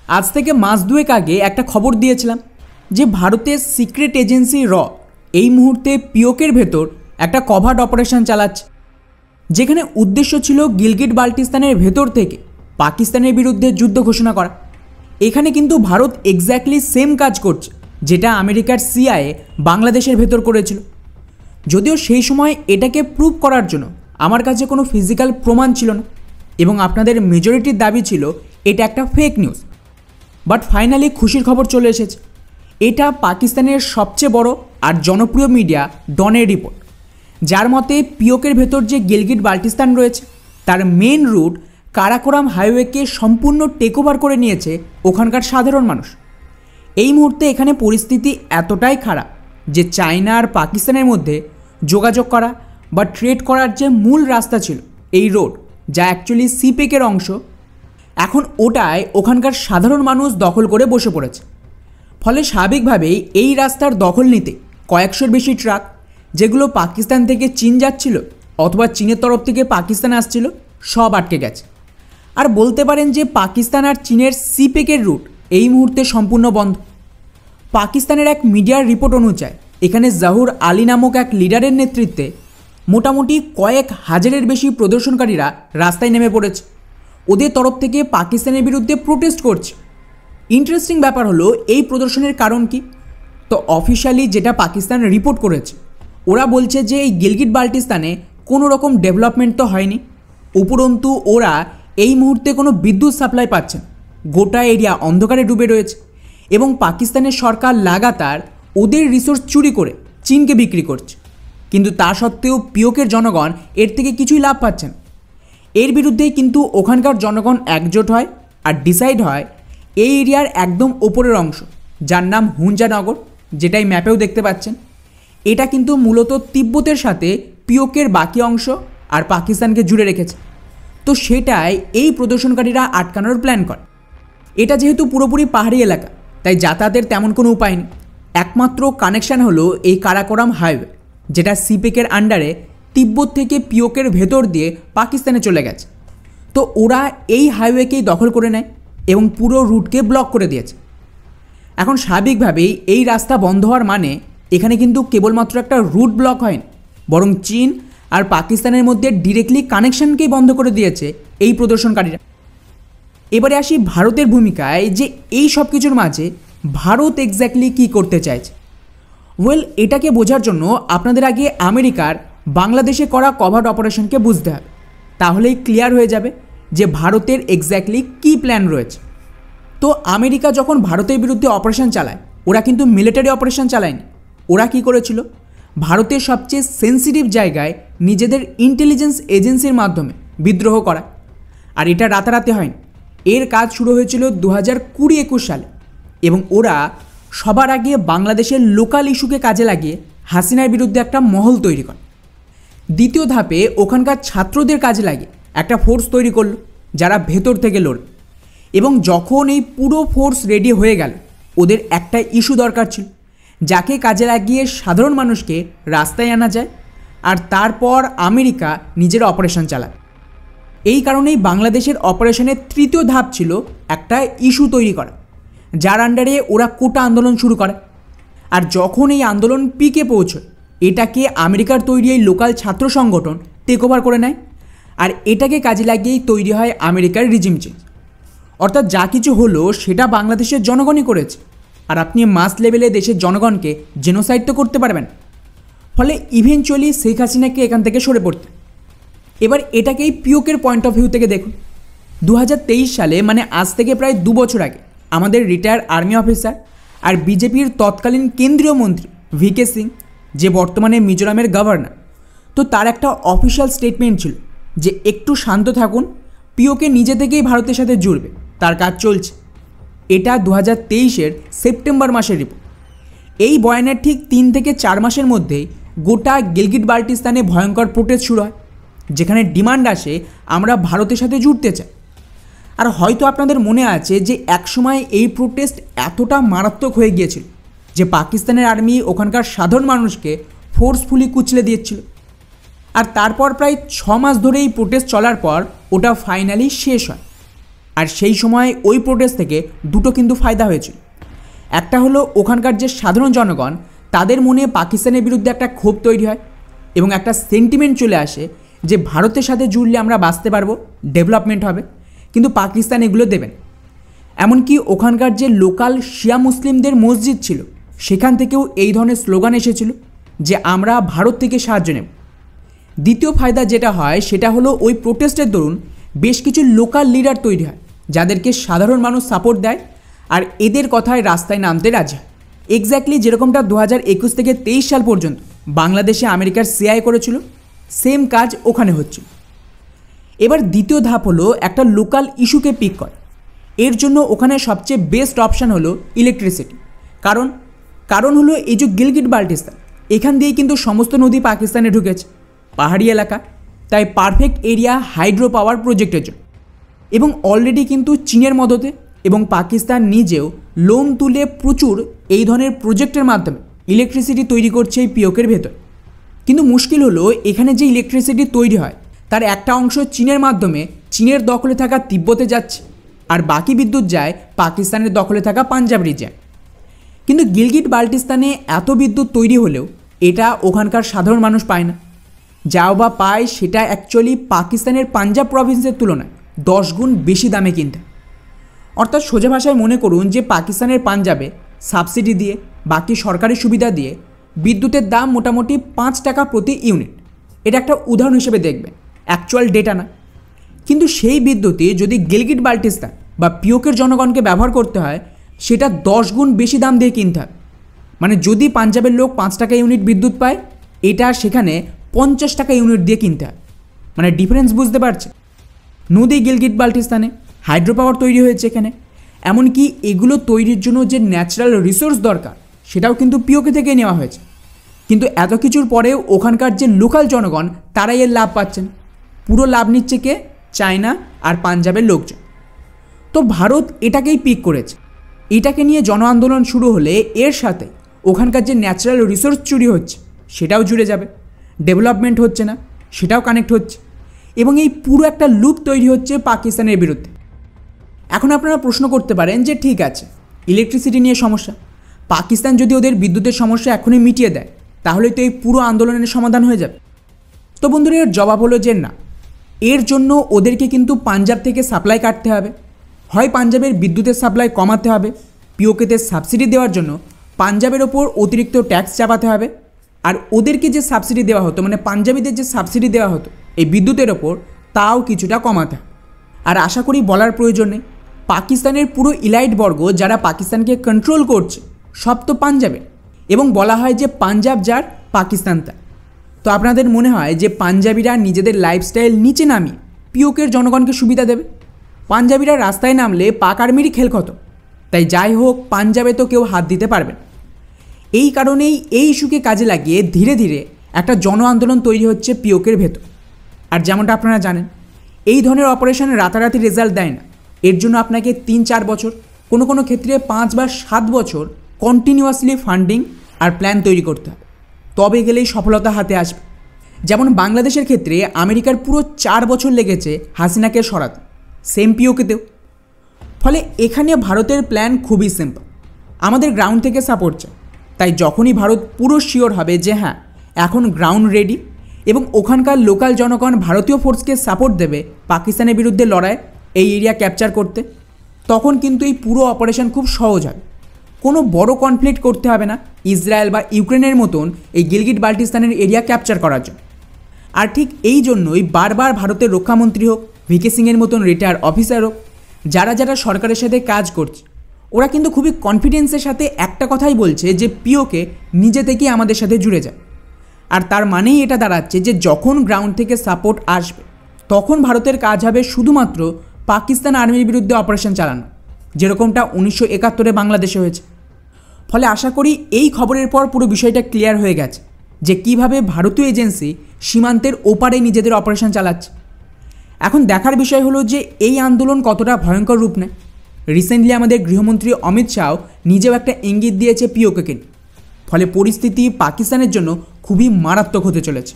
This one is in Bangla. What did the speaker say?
আজ থেকে মাস দুয়েক আগে একটা খবর দিয়েছিলাম যে ভারতের সিক্রেট এজেন্সি র এই মুহূর্তে পিওকের ভেতর একটা কভার্ট অপারেশন চালাচ্ছে, যেখানে উদ্দেশ্য ছিল গিলগিট বাল্টিস্তানের ভেতর থেকে পাকিস্তানের বিরুদ্ধে যুদ্ধ ঘোষণা করা। এখানে কিন্তু ভারত এক্স্যাক্টলি সেম কাজ করছে যেটা আমেরিকার সিআইএ বাংলাদেশের ভেতর করেছিল। যদিও সেই সময় এটাকে প্রুভ করার জন্য আমার কাছে কোনো ফিজিক্যাল প্রমাণ ছিল না এবং আপনাদের মেজরিটির দাবি ছিল এটা একটা ফেক নিউজ। বাট ফাইনালি খুশির খবর চলে এসেছে। এটা পাকিস্তানের সবচেয়ে বড় আর জনপ্রিয় মিডিয়া ডনের রিপোর্ট, যার মতে পিওকের ভেতর যে গিলগিট বাল্টিস্তান রয়েছে তার মেন রুট কারাকোরাম হাইওয়েকে সম্পূর্ণ টেকওভার করে নিয়েছে ওখানকার সাধারণ মানুষ। এই মুহূর্তে এখানে পরিস্থিতি এতটাই খারাপ যে চায়না আর পাকিস্তানের মধ্যে যোগাযোগ করা বা ট্রেড করার যে মূল রাস্তা ছিল এই রোড, যা অ্যাকচুয়ালি সিপেকের অংশ, এখন ওটাই ওখানকার সাধারণ মানুষ দখল করে বসে পড়েছে। ফলে স্বাভাবিকভাবেই এই রাস্তার দখল নিতে কয়েকশোর বেশি ট্রাক, যেগুলো পাকিস্তান থেকে চীন যাচ্ছিল অথবা চীনের তরফ থেকে পাকিস্তান আসছিল, সব আটকে গেছে। আর বলতে পারেন যে পাকিস্তান আর চীনের সিপেকের রুট এই মুহূর্তে সম্পূর্ণ বন্ধ। পাকিস্তানের এক মিডিয়ার রিপোর্ট অনুযায়ী এখানে জাহুর আলী নামক এক লিডারের নেতৃত্বে মোটামুটি কয়েক হাজারের বেশি প্রদর্শনকারীরা রাস্তায় নেমে পড়েছে। ওদের তরফ থেকে পাকিস্তানের বিরুদ্ধে প্রোটেস্ট করছে। ইন্টারেস্টিং ব্যাপার হলো এই প্রদর্শনের কারণ কি? তো অফিশিয়ালি যেটা পাকিস্তান রিপোর্ট করেছে, ওরা বলছে যে এই গিলগিট বাল্টিস্তানে কোনো রকম ডেভেলপমেন্ট তো হয়নি, উপরন্তু ওরা এই মুহূর্তে কোনো বিদ্যুৎ সাপ্লাই পাচ্ছে না, গোটা এরিয়া অন্ধকারে ডুবে রয়েছে এবং পাকিস্তানের সরকার লাগাতার ওদের রিসোর্স চুরি করে চীনকে বিক্রি করছে। কিন্তু তা সত্ত্বেও পিওকের জনগণ এর থেকে কিছুই লাভ পাচ্ছে না। এর বিরুদ্ধেই কিন্তু ওখানকার জনগণ একজোট হয় আর ডিসাইড হয় এই এরিয়ার একদম ওপরের অংশ, যার নাম হুঞ্জানগর, যেটাই ম্যাপেও দেখতে পাচ্ছেন, এটা কিন্তু মূলত তিব্বতের সাথে পিওকের বাকি অংশ আর পাকিস্তানকে জুড়ে রেখেছে। তো সেটাই এই প্রদর্শনকারীরা আটকানোর প্ল্যান করে। এটা যেহেতু পুরোপুরি পাহাড়ি এলাকা, তাই যাতায়াতের তেমন কোনো উপায় নেই। একমাত্র কানেকশান হলো এই কারাকোরাম হাইওয়ে, যেটা সিপেকের আন্ডারে তিব্বত থেকে পিওকের ভেতর দিয়ে পাকিস্তানে চলে গেছে। তো ওরা এই হাইওয়েকেই দখল করে নেয় এবং পুরো রুটকে ব্লক করে দিয়েছে। এখন স্বাভাবিকভাবেই এই রাস্তা বন্ধ হওয়ার মানে এখানে কিন্তু কেবলমাত্র একটা রুট ব্লক হয়নি, বরং চীন আর পাকিস্তানের মধ্যে ডিরেক্টলি কানেকশানকেই বন্ধ করে দিয়েছে এই প্রদর্শনকারীরা। এবারে আসি ভারতের ভূমিকায়, যে এই সব কিছুর মাঝে ভারত এক্স্যাক্টলি কী করতে চাইছে। ওয়েল, এটাকে বোঝার জন্য আপনাদের আগে আমেরিকার বাংলাদেশে করা কভার্ট অপারেশনকে বুঝতে হবে, তাহলেই ক্লিয়ার হয়ে যাবে যে ভারতের এক্স্যাক্টলি কী প্ল্যান রয়েছে। তো আমেরিকা যখন ভারতের বিরুদ্ধে অপারেশন চালায়, ওরা কিন্তু মিলিটারি অপারেশন চালায়নি। ওরা কি করেছিল, ভারতের সবচেয়ে সেন্সিটিভ জায়গায় নিজেদের ইন্টেলিজেন্স এজেন্সির মাধ্যমে বিদ্রোহ করা। আর এটা রাতারাতি হয়নি, এর কাজ শুরু হয়েছিল 2020-21 সালে এবং ওরা সবার আগে বাংলাদেশের লোকাল ইস্যুকে কাজে লাগিয়ে হাসিনার বিরুদ্ধে একটা মহল তৈরি করে। দ্বিতীয় ধাপে ওখানকার ছাত্রদের কাজে লাগিয়ে একটা ফোর্স তৈরি করলো যারা ভেতর থেকে লড়বে। এবং যখন এই পুরো ফোর্স রেডি হয়ে গেল, ওদের একটা ইস্যু দরকার ছিল যাকে কাজে লাগিয়ে সাধারণ মানুষকে রাস্তায় আনা যায়, আর তারপর আমেরিকা নিজের অপারেশন চালায়। এই কারণেই বাংলাদেশের অপারেশনের তৃতীয় ধাপ ছিল একটা ইস্যু তৈরি করা, যার আন্ডারে ওরা কোটা আন্দোলন শুরু করে। আর যখন এই আন্দোলন পিকে পৌঁছয়, এটাকে আমেরিকার তৈরি এই লোকাল ছাত্র সংগঠন টেক ওভার করে নেয়, আর এটাকে কাজে লাগিয়েই তৈরি হয় আমেরিকার রিজিম চেঞ্জ। অর্থাৎ যা কিছু হলো সেটা বাংলাদেশের জনগণই করেছে, আর আপনি মাস লেভেলে দেশের জনগণকে জেনোসাইড তো করতে পারবেন। ফলে ইভেনচুয়ালি শেখ হাসিনাকে এখান থেকে সরে পড়তে। এবার এটাকেই পিওকের পয়েন্ট অফ ভিউ থেকে দেখুন। 2023 সালে, মানে আজ থেকে প্রায় 2 বছর আগে, আমাদের রিটায়ার্ড আর্মি অফিসার আর বিজেপির তৎকালীন কেন্দ্রীয় মন্ত্রী ভিকে সিং, যে বর্তমানে মিজোরামের গভর্নর, তো তার একটা অফিসিয়াল স্টেটমেন্ট ছিল যে একটু শান্ত থাকুন, পিওকে নিজে থেকেই ভারতের সাথে জুড়বে, তার কাজ চলছে। এটা 2023-এর সেপ্টেম্বর মাসের রিপোর্ট। এই বয়ানের ঠিক 3 থেকে 4 মাসের মধ্যেই গোটা গিলগিট বাল্টিস্তানে ভয়ঙ্কর প্রোটেস্ট শুরু হয়, যেখানে ডিমান্ড আসে আমরা ভারতের সাথে জুড়তে চাই। আর হয়তো আপনাদের মনে আছে যে একসময় এই প্রোটেস্ট এতটা মারাত্মক হয়ে গিয়েছিল যে পাকিস্তানের আর্মি ওখানকার সাধারণ মানুষকে ফোর্সফুলি কুচলে দিয়েছিল। আর তারপর প্রায় 6 মাস ধরে এই প্রোটেস্ট চলার পর ওটা ফাইনালি শেষ হয়। আর সেই সময় ওই প্রোটেস্ট থেকে দুটো কিন্তু ফায়দা হয়েছিল। একটা হলো ওখানকার যে সাধারণ জনগণ তাদের মনে পাকিস্তানের বিরুদ্ধে একটা ক্ষোভ তৈরি হয় এবং একটা সেন্টিমেন্ট চলে আসে যে ভারতের সাথে জুড়লে আমরা বাঁচতে পারবো, ডেভেলপমেন্ট হবে, কিন্তু পাকিস্তান এগুলো দেবেন। এমনকি ওখানকার যে লোকাল শিয়া মুসলিমদের মসজিদ ছিল সেখান থেকেও এই ধরনের স্লোগান এসেছিল যে আমরা ভারত থেকে সাহায্য নেব। দ্বিতীয় ফায়দা যেটা হয় সেটা হলো ওই প্রোটেস্টের দরুন বেশ কিছু লোকাল লিডার তৈরি হয় যাদেরকে সাধারণ মানুষ সাপোর্ট দেয় আর এদের কথায় রাস্তায় নামতে রাজি হয়। এক্স্যাক্টলি যেরকমটা 2021 থেকে 23 সাল পর্যন্ত বাংলাদেশে আমেরিকার সিআইএ করেছিল, সেম কাজ ওখানে হচ্ছিল। এবার দ্বিতীয় ধাপ হলো একটা লোকাল ইস্যুকে পিক করে। এর জন্য ওখানে সবচেয়ে বেস্ট অপশান হলো ইলেকট্রিসিটি। কারণ হলো এই যে গিলগিট বাল্টিস্তান, এখান দিয়েই কিন্তু সমস্ত নদী পাকিস্তানে ঢুকেছে, পাহাড়ি এলাকা, তাই পারফেক্ট এরিয়া হাইড্রো পাওয়ার প্রজেক্টের জন্য। এবং অলরেডি কিন্তু চীনের মদতে এবং পাকিস্তান নিজেও লোন তুলে প্রচুর এই ধরনের প্রজেক্টের মাধ্যমে ইলেকট্রিসিটি তৈরি করছে এই পিওকের ভেতর। কিন্তু মুশকিল হলো এখানে যে ইলেকট্রিসিটি তৈরি হয় তার একটা অংশ চীনের মাধ্যমে চীনের দখলে থাকা তিব্বতে যাচ্ছে, আর বাকি বিদ্যুৎ যায় পাকিস্তানের দখলে থাকা পাঞ্জাব রিজিয়ন। কিন্তু গিলগিট বাল্টিস্তানে এত বিদ্যুৎ তৈরি হলেও এটা ওখানকার সাধারণ মানুষ পায় না, যাও বা পায় সেটা অ্যাকচুয়ালি পাকিস্তানের পাঞ্জাব প্রভিন্সের তুলনায় 10 গুণ বেশি দামে কিনতে। অর্থাৎ সোজা ভাষায় মনে করুন যে পাকিস্তানের পাঞ্জাবে সাবসিডি দিয়ে বাকি সরকারি সুবিধা দিয়ে বিদ্যুতের দাম মোটামুটি 5 টাকা প্রতি ইউনিট। এটা একটা উদাহরণ হিসেবে দেখবেন, অ্যাকচুয়াল ডেটা না। কিন্তু সেই বিদ্যুতে যদি গিলগিট বাল্টিস্তান বা পিওকের জনগণকে ব্যবহার করতে হয় সেটা 10 গুণ বেশি দাম দিয়ে কিনতে হবে। মানে যদি পাঞ্জাবের লোক 5 টাকা ইউনিট বিদ্যুৎ পায়, এটা সেখানে 50 টাকা ইউনিট দিয়ে কিনতে হয়। মানে ডিফারেন্স বুঝতে পারছে? নদী গিলগিট বাল্টিস্তানে, হাইড্রো পাওয়ার তৈরি হয়েছে এখানে, এমনকি এগুলো তৈরির জন্য যে ন্যাচারাল রিসোর্স দরকার সেটাও কিন্তু পিওকে থেকে নেওয়া হয়েছে। কিন্তু এত কিছুর পরেও ওখানকার যে লোকাল জনগণ তারাই এর লাভ পাচ্ছেন। পুরো লাভ নিচ্ছে কে? চায়না আর পাঞ্জাবের লোকজন। তো ভারত এটাকেই পিক করেছে। এটাকে নিয়ে জন আন্দোলন শুরু হলে এর সাথে ওখানকার যে ন্যাচারাল রিসোর্স চুরি হচ্ছে সেটাও জুড়ে যাবে, ডেভেলপমেন্ট হচ্ছে না সেটাও কানেক্ট হচ্ছে, এবং এই পুরো একটা লুপ তৈরি হচ্ছে পাকিস্তানের বিরুদ্ধে। এখন আপনারা প্রশ্ন করতে পারেন যে ঠিক আছে, ইলেকট্রিসিটি নিয়ে সমস্যা, পাকিস্তান যদি ওদের বিদ্যুতের সমস্যা এখনই মিটিয়ে দেয় তাহলে তো এই পুরো আন্দোলনের সমাধান হয়ে যাবে। তো বন্ধুরা, এর জবাব হলো যে না, এর জন্য ওদেরকে কিন্তু পাঞ্জাব থেকে সাপ্লাই কাটতে হবে। হয় পাঞ্জাবের বিদ্যুতের সাপ্লাই কমাতে হবে, পিওকেতে সাবসিডি দেওয়ার জন্য পাঞ্জাবের ওপর অতিরিক্ত ট্যাক্স চাপাতে হবে, আর ওদেরকে যে সাবসিডি দেওয়া হতো, মানে পাঞ্জাবিদের যে সাবসিডি দেওয়া হতো এই বিদ্যুতের ওপর, তাও কিছুটা কমাতে হবে। আর আশা করি বলার প্রয়োজন নেই, পাকিস্তানের পুরো ইলাইট বর্গ যারা পাকিস্তানকে কন্ট্রোল করছে সব তো পাঞ্জাবে, এবং বলা হয় যে পাঞ্জাব যার পাকিস্তান তার। তো আপনাদের মনে হয় যে পাঞ্জাবিরা নিজেদের লাইফস্টাইল নিচে নামিয়ে পিওকের জনগণকে সুবিধা দেবে? পাঞ্জাবিরা রাস্তায় নামলে পাক আর্মিরই খেল কত। তাই যাই হোক, পাঞ্জাবে তো কেউ হাত দিতে পারবে না। এই কারণেই এই ইস্যুকে কাজে লাগিয়ে ধীরে ধীরে একটা জন আন্দোলন তৈরি হচ্ছে পিওকের ভেতর। আর যেমনটা আপনারা জানেন, এই ধরনের অপারেশন রাতারাতি রেজাল্ট দেয় না। এর জন্য আপনাকে 3-4 বছর, কোনো কোনো ক্ষেত্রে 5 বা 7 বছর কন্টিনিউয়াসলি ফান্ডিং আর প্ল্যান তৈরি করতে হবে, তবে গেলেই সফলতা হাতে আসবে। যেমন বাংলাদেশের ক্ষেত্রে আমেরিকার পুরো 4 বছর লেগেছে হাসিনাকে সরাতে, সেম পিওকেতেও। ফলে এখানে ভারতের প্ল্যান খুবই সিম্পল, আমাদের গ্রাউন্ড থেকে সাপোর্ট চাই। তাই যখনই ভারত পুরো শিওর হবে যে হ্যাঁ এখন গ্রাউন্ড রেডি এবং ওখানকার লোকাল জনগণ ভারতীয় ফোর্সকে সাপোর্ট দেবে পাকিস্তানের বিরুদ্ধে লড়াই, এই এরিয়া ক্যাপচার করতে, তখন কিন্তু এই পুরো অপারেশন খুব সহজ হবে। কোনো বড় কনফ্লিক্ট করতে হবে না ইসরায়েল বা ইউক্রেনের মতন এই গিলগিট বাল্টিস্তানের এরিয়া ক্যাপচার করার জন্য। আর ঠিক এই জন্যই বারবার ভারতের রক্ষামন্ত্রী হোক, ভিকে সিংয়ের মতন রিটায়ার অফিসার হোক, যারা যারা সরকারের সাথে কাজ করছে, ওরা কিন্তু খুবই কনফিডেন্সের সাথে একটা কথাই বলছে যে পিওকে নিজে থেকেই আমাদের সাথে জুড়ে যায়। আর তার মানেই এটা দাঁড়াচ্ছে যে যখন গ্রাউন্ড থেকে সাপোর্ট আসবে তখন ভারতের কাজ হবে শুধুমাত্র পাকিস্তান আর্মির বিরুদ্ধে অপারেশন চালানো, যেরকমটা 1971-এ বাংলাদেশে হয়েছে। ফলে আশা করি এই খবরের পর পুরো বিষয়টা ক্লিয়ার হয়ে গেছে যে কিভাবে ভারতীয় এজেন্সি সীমান্তের ওপারে নিজেদের অপারেশন চালাচ্ছে। এখন দেখার বিষয় হলো যে এই আন্দোলন কতটা ভয়ঙ্কর রূপ নেয়। রিসেন্টলি আমাদের গৃহমন্ত্রী অমিত শাহ নিজেও একটা ইঙ্গিত দিয়েছে পিওকেকে নিয়ে। ফলে পরিস্থিতি পাকিস্তানের জন্য খুবই মারাত্মক হতে চলেছে।